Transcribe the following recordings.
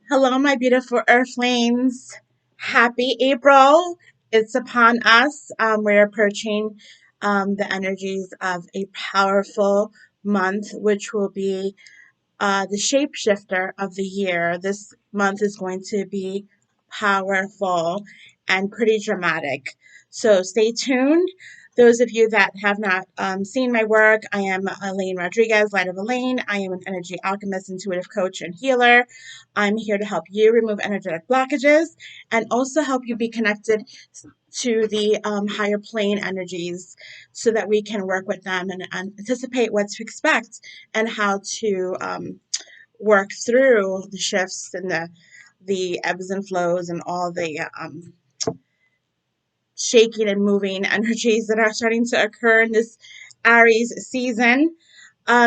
Hello, my beautiful Earthlings. Happy April. It's upon us. We're approaching the energies of a powerful month, which will be the shapeshifter of the year. This month is going to be powerful and pretty dramatic. So stay tuned. Those of you that have not seen my work, I am Elaine Rodriguez, Light of Elaine. I am an energy alchemist, intuitive coach, and healer. I'm here to help you remove energetic blockages and also help you be connected to the higher plane energies so that we can work with them and anticipate what to expect and how to work through the shifts and the ebbs and flows and all the shaking and moving energies that are starting to occur in this Aries season.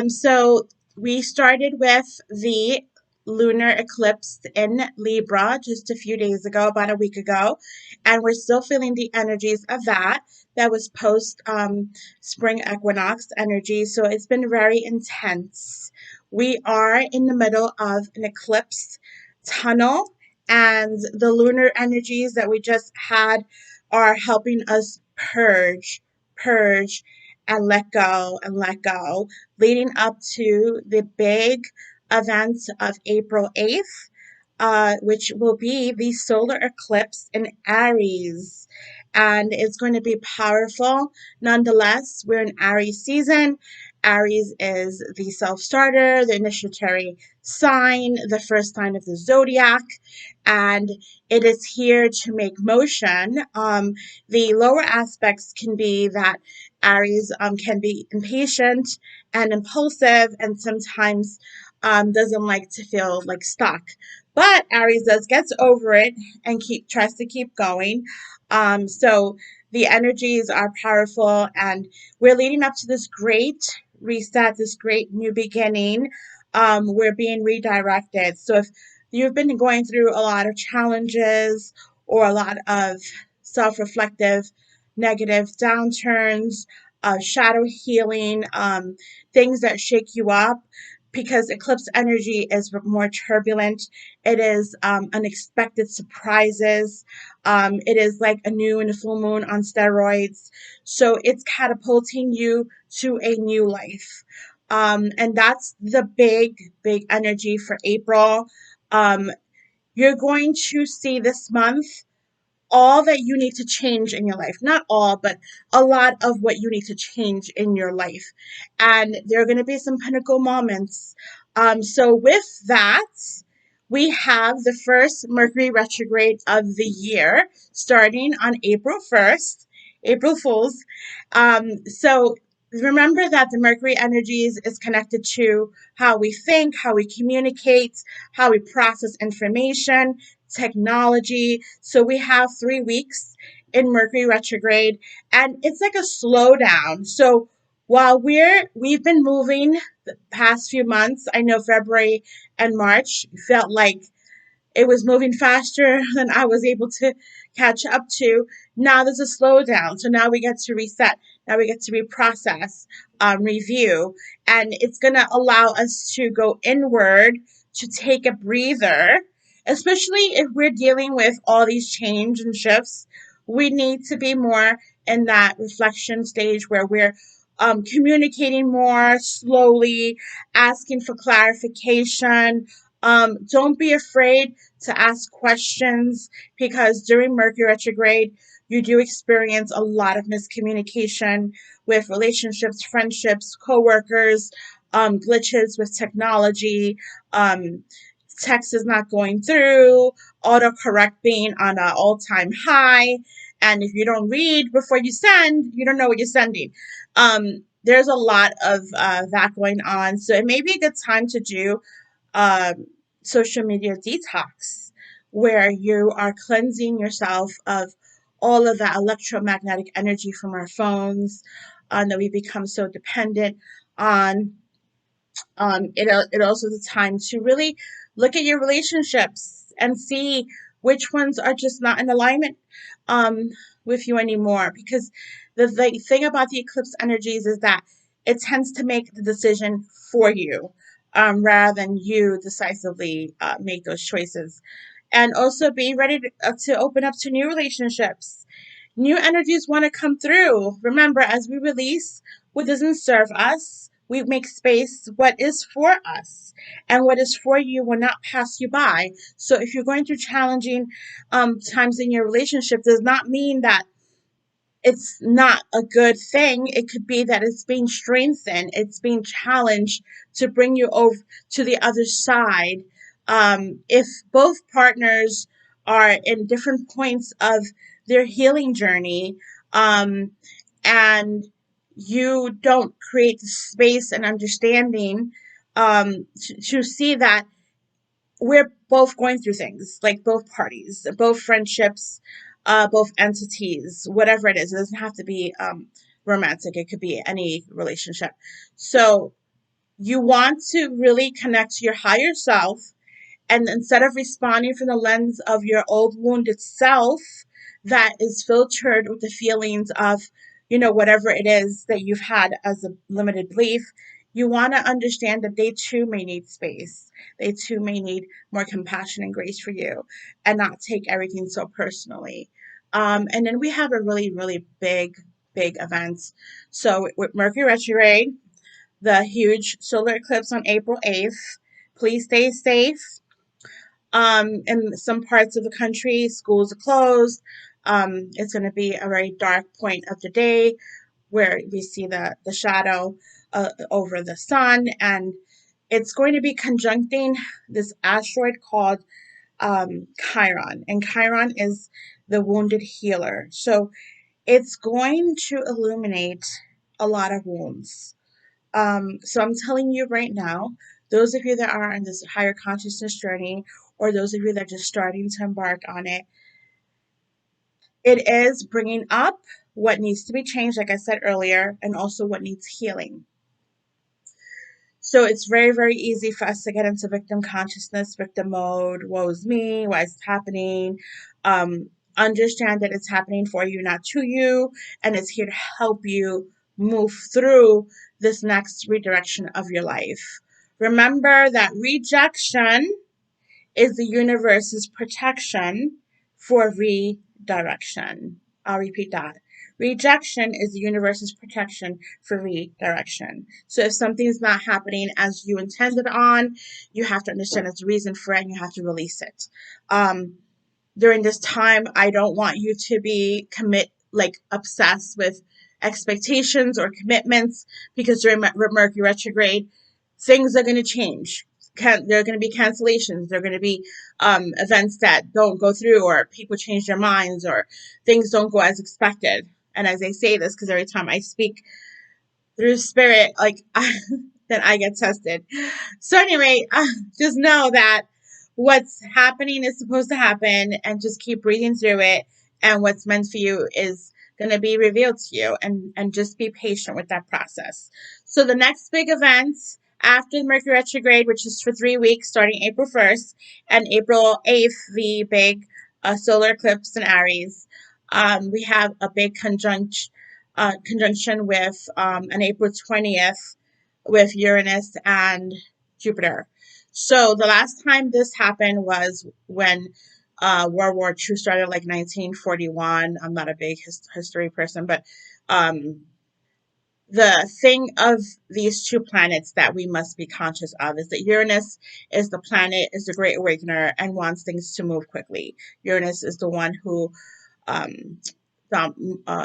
So we started with the lunar eclipse in Libra just a few days ago, about a week ago, and we're still feeling the energies of that. That was post spring equinox energy, so it's been very intense. We are in the middle of an eclipse tunnel, and the lunar energies that we just had are helping us purge, and let go, leading up to the big event of April 8th, which will be the solar eclipse in Aries. And it's going to be powerful. Nonetheless, we're in Aries season. Aries is the self starter, the initiatory sign, the first sign of the zodiac, and it is here to make motion. The lower aspects can be that Aries can be impatient and impulsive, and sometimes doesn't like to feel like stuck. But Aries does gets over it and keep tries to keep going. So the energies are powerful, and we're leading up to this great reset, this great new beginning. We're being redirected. So if you've been going through a lot of challenges or a lot of self-reflective negative downturns, shadow healing, things that shake you up, because eclipse energy is more turbulent. It is unexpected surprises. It is like a new and a full moon on steroids. So it's catapulting you to a new life. And that's the big energy for April. Um, you're going to see this month all that you need to change in your life. Not all, but a lot of what you need to change in your life. And there are going to be some pinnacle moments. So, with that, we have the first Mercury retrograde of the year starting on April 1st, April Fools. So, remember that the Mercury energies is connected to how we think, how we communicate, how we process information, technology. So we have 3 weeks in Mercury retrograde, and it's like a slowdown. So while we've been moving the past few months, I know February and March felt like it was moving faster than I was able to catch up to. Now there's a slowdown. So now we get to reset. Now we get to reprocess, review, and it's going to allow us to go inward, to take a breather, especially if we're dealing with all these change and shifts. We need to be more in that reflection stage where we're communicating more slowly, asking for clarification. Don't be afraid to ask questions, because during Mercury retrograde, you do experience a lot of miscommunication with relationships, friendships, coworkers, glitches with technology, um, text is not going through, autocorrect being on an all-time high, and if you don't read before you send, you don't know what you're sending. There's a lot of that going on, so it may be a good time to do um, social media detox, where you are cleansing yourself of all of that electromagnetic energy from our phones that we become so dependent on. It also is a time to really look at your relationships and see which ones are just not in alignment um, with you anymore. Because the thing about the eclipse energies is that it tends to make the decision for you. rather than you decisively make those choices. And also be ready to open up to new relationships. New energies want to come through. Remember, as we release what doesn't serve us, we make space what is for us. And what is for you will not pass you by. So if you're going through challenging times in your relationship, does not mean that it's not a good thing. It could be that it's being strengthened, it's being challenged to bring you over to the other side. If both partners are in different points of their healing journey, um, and you don't create the space and understanding to see that we're both going through things, like both parties, both friendships, both entities, whatever it is. It doesn't have to be romantic, it could be any relationship. So you want to really connect to your higher self, and instead of responding from the lens of your old wounded self that is filtered with the feelings of, whatever it is that you've had as a limited belief, you want to understand that they too may need space. They too may need more compassion and grace for you, and not take everything so personally. And then we have a really, really big event. So with Mercury Retrograde, the huge solar eclipse on April 8th, please stay safe. In some parts of the country, schools are closed. It's going to be a very dark point of the day where we see the shadow over the sun, and it's going to be conjuncting this asteroid called Chiron, and Chiron is the wounded healer. So it's going to illuminate a lot of wounds. So I'm telling you right now, those of you that are on this higher consciousness journey, or those of you that are just starting to embark on it, it is bringing up what needs to be changed, like I said earlier, and also what needs healing. So it's very, very easy for us to get into victim consciousness, victim mode. Woe's me, why is it happening? Understand that it's happening for you, not to you, and it's here to help you move through this next redirection of your life. Remember that rejection is the universe's protection for redirection. I'll repeat that. Rejection is the universe's protection for redirection. So if something's not happening as you intended on, you have to understand its reason for it, and you have to release it. During this time, I don't want you to be obsessed with expectations or commitments, because during Mercury retrograde, things are going to change. There are going to be cancellations. There are going to be events that don't go through, or people change their minds, or things don't go as expected. And as I say this, because every time I speak through spirit, then I get tested. So anyway, just know that what's happening is supposed to happen, and just keep breathing through it. And what's meant for you is going to be revealed to you, and just be patient with that process. So the next big event after Mercury retrograde, which is for 3 weeks, starting April 1st and April 8th, the big solar eclipse in Aries, we have a big conjunction with on April 20th with Uranus and Jupiter. So the last time this happened was when World War II started, like 1941. I'm not a big history person, but the thing of these two planets that we must be conscious of is that Uranus is the planet, is the great awakener, and wants things to move quickly. Uranus is the one who um,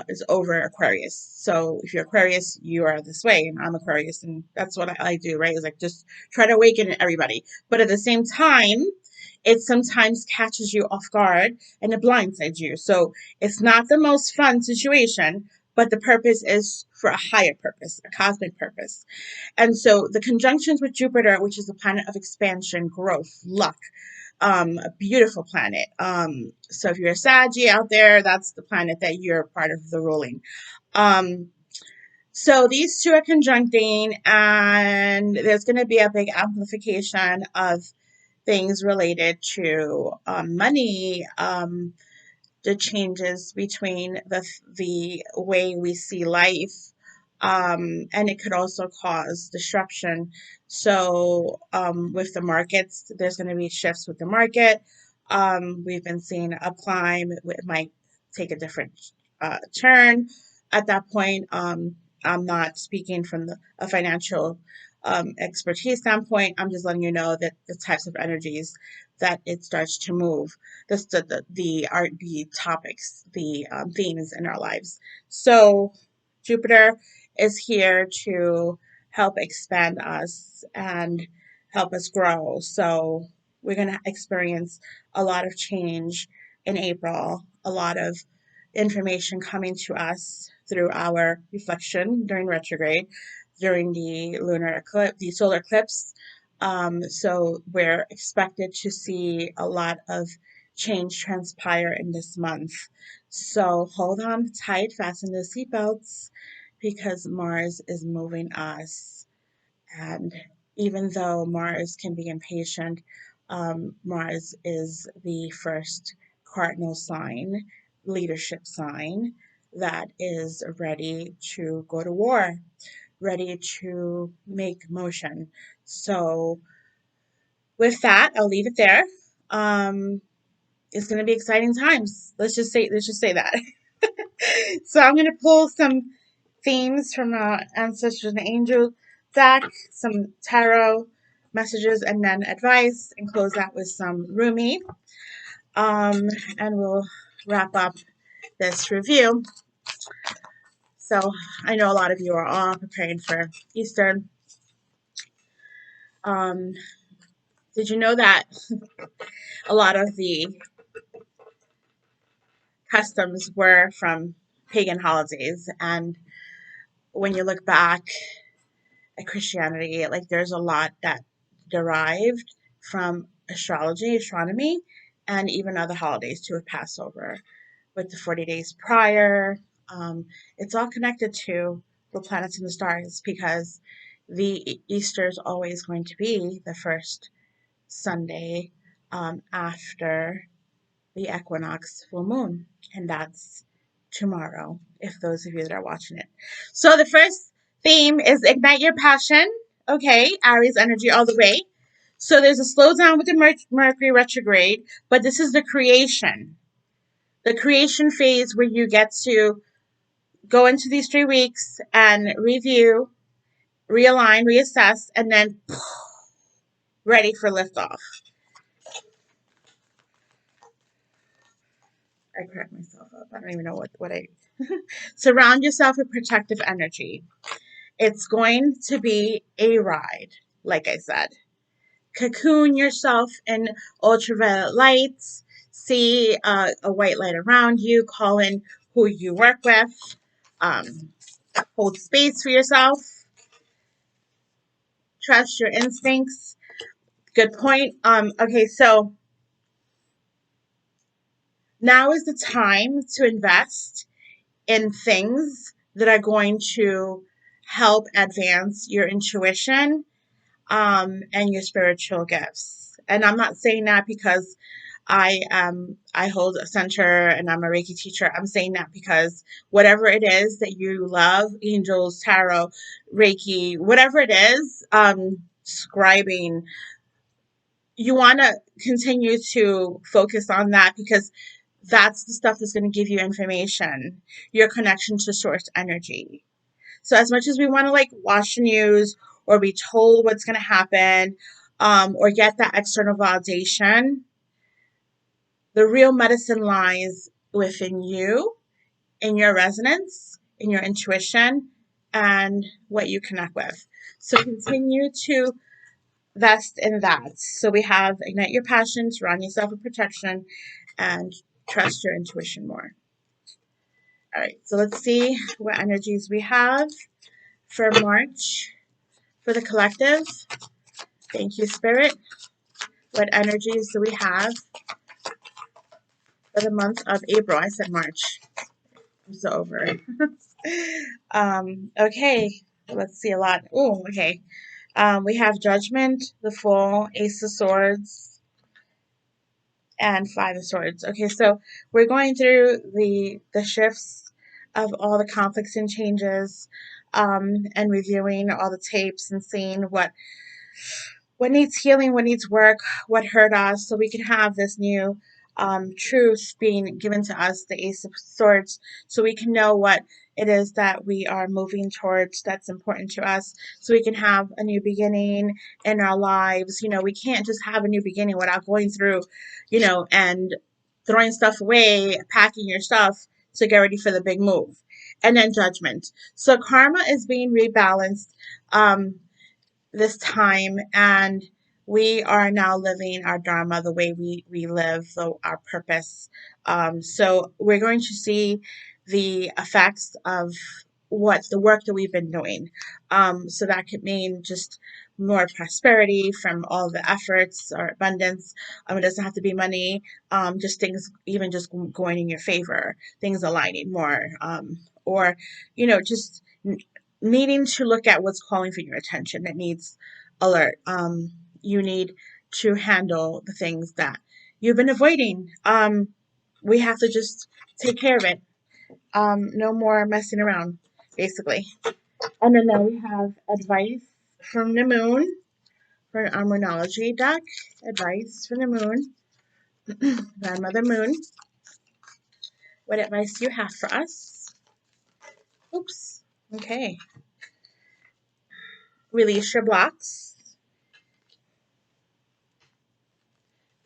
is over Aquarius. So if you're Aquarius, you are this way, and I'm Aquarius, and that's what I do, right? Is like just try to awaken everybody, but at the same time, it sometimes catches you off guard and it blindsides you. So it's not the most fun situation, but the purpose is for a higher purpose, a cosmic purpose. And so the conjunctions with Jupiter, which is the planet of expansion, growth, luck, a beautiful planet. So if you're a Saggy out there, that's the planet that you're part of the ruling. So these two are conjuncting, and there's going to be a big amplification of things related to money, the changes between the way we see life, and it could also cause disruption. So with the markets, there's going to be shifts with the market. We've been seeing a climb. It might take a different turn. At that point, I'm not speaking from a financial expertise standpoint. I'm just letting you know that the types of energies that it starts to move, the topics, the themes in our lives. So Jupiter is here to help expand us and help us grow. So we're going to experience a lot of change in April, a lot of information coming to us through our reflection during retrograde, during the lunar eclipse, the solar eclipse. So we're expected to see a lot of change transpire in this month. So hold on tight, fasten the seatbelts, because Mars is moving us. And even though Mars can be impatient, Mars is the first cardinal sign, leadership sign, that is ready to go to war, ready to make motion. So, with that, I'll leave it there. Um, it's going to be exciting times. Let's just say that. So I'm going to pull some themes from Ancestors and Angel deck, some tarot messages, and then advice, and close out with some Rumi. And we'll wrap up this review. So I know a lot of you are all preparing for Easter. Um, did you know that a lot of the customs were from pagan holidays? And when you look back at Christianity, like there's a lot that derived from astrology, astronomy, and even other holidays too, with Passover, with the 40 days prior. It's all connected to the planets and the stars, because the Easter is always going to be the first Sunday after the equinox full moon, and that's tomorrow, if those of you that are watching it. So the first theme is ignite your passion. Okay, Aries energy all the way. So there's a slowdown with the Mercury retrograde, but this is the creation phase, where you get to go into these 3 weeks and review, realign, reassess, and then ready for liftoff. I cracked myself up. I don't even know what I. Surround yourself with protective energy. It's going to be a ride, like I said. Cocoon yourself in ultraviolet lights. See a white light around you. Call in who you work with. Um, hold space for yourself. Trust your instincts. Good point. Okay, so now is the time to invest in things that are going to help advance your intuition and your spiritual gifts. And I'm not saying that because I hold a center and I'm a Reiki teacher. I'm saying that because whatever it is that you love, angels, tarot, Reiki, whatever it is, scribing, you want to continue to focus on that, because that's the stuff that's going to give you information, your connection to source energy. So as much as we want to like watch the news or be told what's going to happen, or get that external validation, the real medicine lies within you, in your resonance, in your intuition, and what you connect with. So continue to invest in that. So we have ignite your passion, surround yourself with protection, and trust your intuition more. All right, so let's see what energies we have for March for the collective. Thank you, Spirit. What energies do we have for the month of April? I said March. I'm so over it. Okay, let's see a lot. Oh, okay. We have Judgment, the Fool, Ace of Swords, and Five of Swords. Okay, so we're going through the shifts of all the conflicts and changes. and reviewing all the tapes and seeing what needs healing, what needs work, what hurt us, so we can have this new truth being given to us, the Ace of Swords, so we can know what it is that we are moving towards that's important to us, so we can have a new beginning in our lives. You know, we can't just have a new beginning without going through, and throwing stuff away, packing your stuff to get ready for the big move. And then Judgment. So karma is being rebalanced. This time, and we are now living our dharma the way we live our purpose. So we're going to see the effects of what the work that we've been doing. So that could mean just more prosperity from all the efforts or abundance. It doesn't have to be money, just things even just going in your favor, things aligning more, or just needing to look at what's calling for your attention that needs alert. You need to handle the things that you've been avoiding. We have to just take care of it. No more messing around, basically. And then now we have advice from the moon for an Armonology deck. Advice from the moon, Grandmother Moon. What advice do you have for us? Oops. Okay. Release your blocks.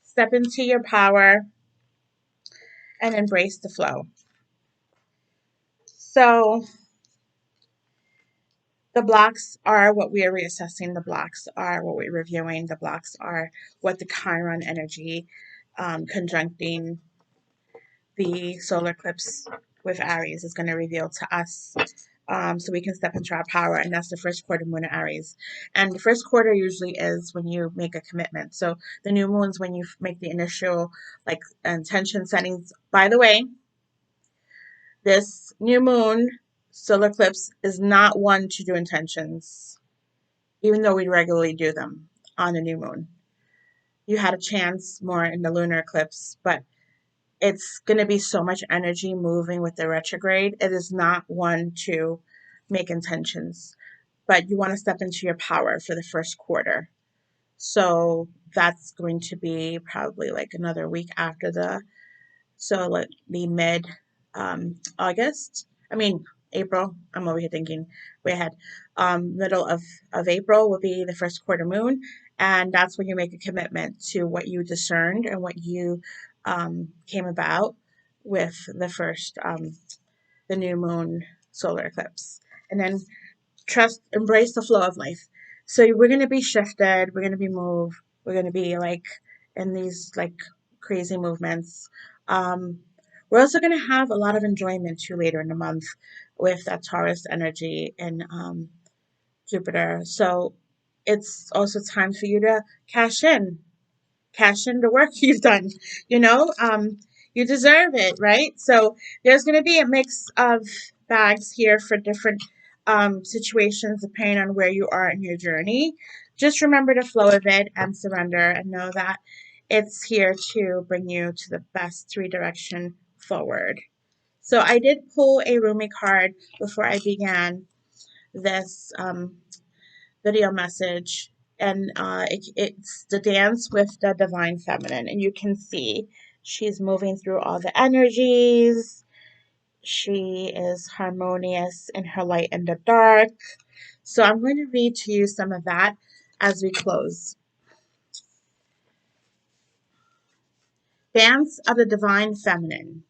Step into your power and embrace the flow. So the blocks are what we are reassessing. The blocks are what we're reviewing. The blocks are what the Chiron energy conjuncting the solar eclipse with Aries is going to reveal to us. So we can step into our power, and that's the first quarter moon of Aries. And the first quarter usually is when you make a commitment. So the new moon's when you make the initial intention settings. By the way, this new moon solar eclipse is not one to do intentions, even though we regularly do them on the new moon. You had a chance more in the lunar eclipse, but it's going to be so much energy moving with the retrograde. It is not one to make intentions, but you want to step into your power for the first quarter. So that's going to be probably like another week after the mid August. I mean, April. I'm over here thinking way ahead. Middle of April will be the first quarter moon. And that's when you make a commitment to what you discerned and what you came about with the new moon solar eclipse. And then embrace the flow of life. So we're going to be shifted. We're going to be moved. We're going to be in these crazy movements. We're also going to have a lot of enjoyment too later in the month with that Taurus energy and Jupiter. So it's also time for you to cash in the work you've done. You deserve it, right? So there's going to be a mix of bags here for different situations depending on where you are in your journey. Just remember the flow of it and surrender, and know that it's here to bring you to the best redirection forward. So I did pull a Roomate card before I began this video message, and it's the dance with the divine feminine, and you can see she's moving through all the energies. She is harmonious in her light and the dark. So I'm going to read to you some of that as we close. Dance of the divine feminine.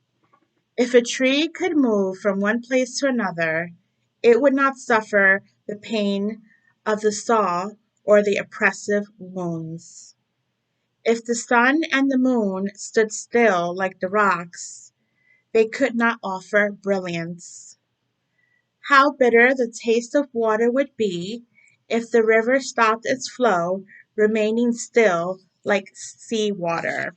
If a tree could move from one place to another, it would not suffer the pain of the saw or the oppressive wounds. If the sun and the moon stood still like the rocks, they could not offer brilliance. How bitter the taste of water would be if the river stopped its flow, remaining still like sea water.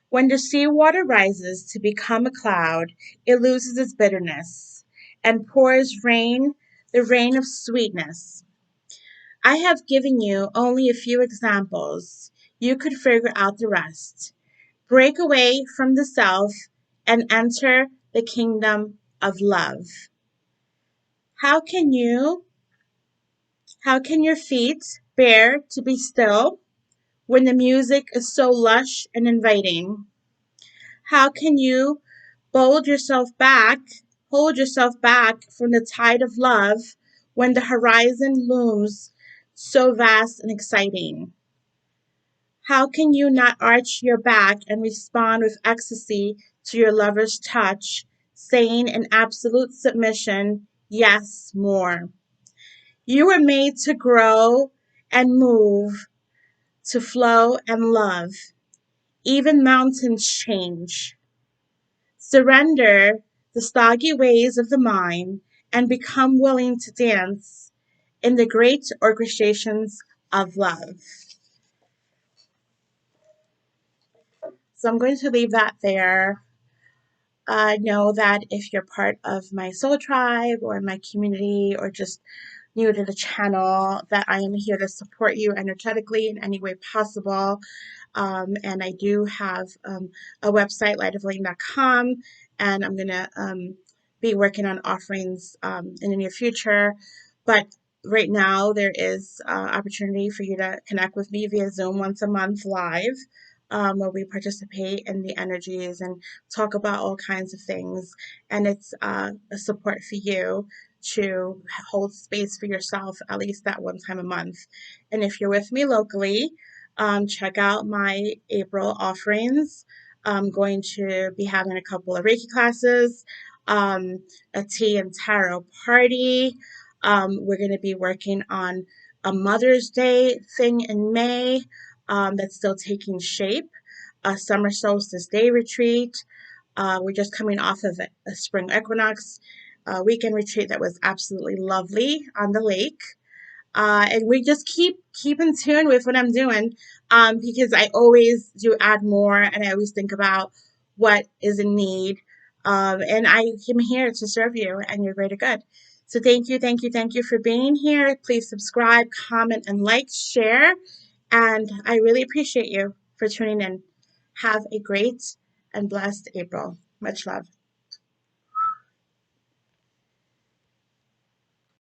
When the sea water rises to become a cloud, it loses its bitterness and pours the rain of sweetness. I have given you only a few examples. You could figure out the rest. Break away from the self and enter the kingdom of love. How can your feet bear to be still when the music is so lush and inviting? How can you hold yourself back, hold yourself back from the tide of love when the horizon looms so vast and exciting? How can you not arch your back and respond with ecstasy to your lover's touch, saying in absolute submission, yes, more? You were made to grow and move, to flow and love. Even mountains change. Surrender the stoggy ways of the mind and become willing to dance in the great orchestrations of love. So I'm going to leave that there. Know that if you're part of my soul tribe or my community or just new to the channel, that I am here to support you energetically in any way possible. And I do have a website, lightoflane.com, and I'm going to be working on offerings in the near future. But right now, there is opportunity for you to connect with me via Zoom once a month live, where we participate in the energies and talk about all kinds of things. And it's a support for you to hold space for yourself at least that one time a month. And if you're with me locally, check out my April offerings. I'm going to be having a couple of Reiki classes, a tea and tarot party. We're going to be working on a Mother's Day thing in May that's still taking shape, a summer solstice day retreat. We're just coming off of a spring equinox weekend retreat that was absolutely lovely on the lake. And we just keep in tune with what I'm doing, because I always do add more, and I always think about what is in need, and I am here to serve you and your greater good. So thank you for being here. Please subscribe, comment, and like, share, and I really appreciate you for tuning in. Have a great and blessed April. Much love.